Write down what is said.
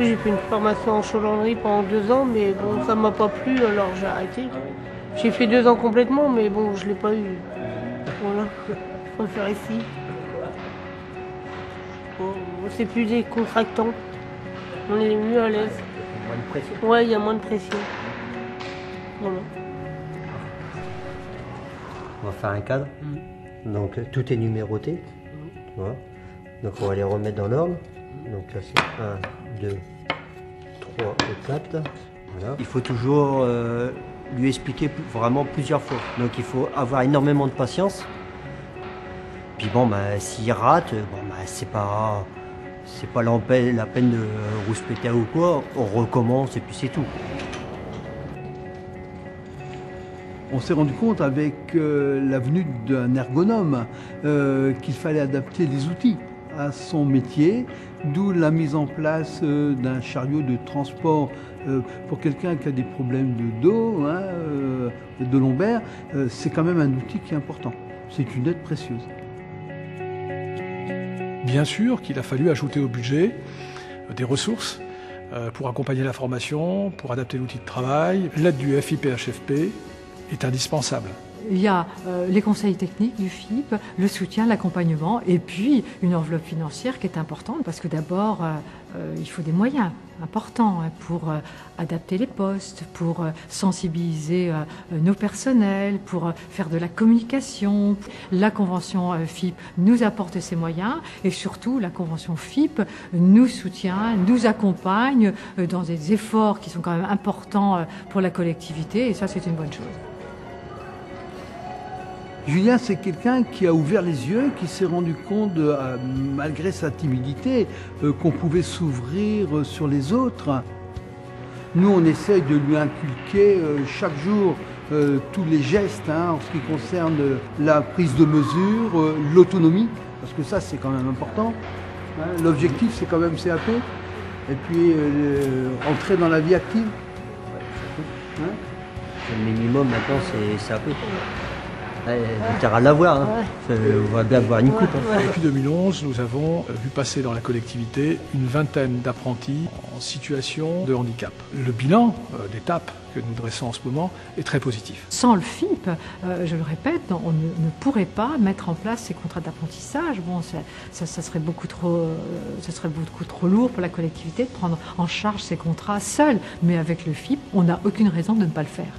J'ai fait une formation en chaudronnerie pendant 2 ans, mais bon, ça m'a pas plu, alors j'ai arrêté. J'ai fait 2 ans complètement, mais bon, je l'ai pas eu. Voilà, je préfère ici. Bon, c'est plus décontractant. On est mieux à l'aise. Moins de pression. Ouais, il y a moins de pression. Voilà. On va faire un cadre. Donc tout est numéroté. Voilà. Donc on va les remettre dans l'ordre. Donc là c'est 1, 2, 3 et 4. Voilà. Il faut toujours lui expliquer vraiment plusieurs fois. Donc il faut avoir énormément de patience. Puis bon, bah, s'il rate, bon, bah, c'est pas la peine de rouspéter ou quoi. On recommence et puis c'est tout. On s'est rendu compte avec la venue d'un ergonome qu'il fallait adapter les outils à son métier, d'où la mise en place d'un chariot de transport pour quelqu'un qui a des problèmes de dos, hein, de lombaire. C'est quand même un outil qui est important. C'est une aide précieuse. Bien sûr qu'il a fallu ajouter au budget des ressources pour accompagner la formation, pour adapter l'outil de travail. L'aide du FIPHFP est indispensable. Il y a les conseils techniques du FIP, le soutien, l'accompagnement et puis une enveloppe financière qui est importante parce que d'abord, il faut des moyens importants pour adapter les postes, pour sensibiliser nos personnels, pour faire de la communication. La convention FIP nous apporte ces moyens et surtout la convention FIP nous soutient, nous accompagne dans des efforts qui sont quand même importants pour la collectivité et ça c'est une bonne chose. Julien, c'est quelqu'un qui a ouvert les yeux, qui s'est rendu compte, malgré sa timidité, qu'on pouvait s'ouvrir sur les autres. Nous, on essaye de lui inculquer chaque jour tous les gestes en ce qui concerne la prise de mesure, l'autonomie, parce que ça, c'est quand même important. L'objectif, c'est quand même CAP, et puis entrer dans la vie active. Le minimum maintenant, c'est CAP. Du terrain à l'avoir, hein. On va bien avoir une coupe. Depuis 2011, nous avons vu passer dans la collectivité une vingtaine d'apprentis en situation de handicap. Le bilan d'étape que nous dressons en ce moment est très positif. Sans le FIP, je le répète, on ne pourrait pas mettre en place ces contrats d'apprentissage. Bon, ça serait beaucoup trop lourd pour la collectivité de prendre en charge ces contrats seul. Mais avec le FIP, on n'a aucune raison de ne pas le faire.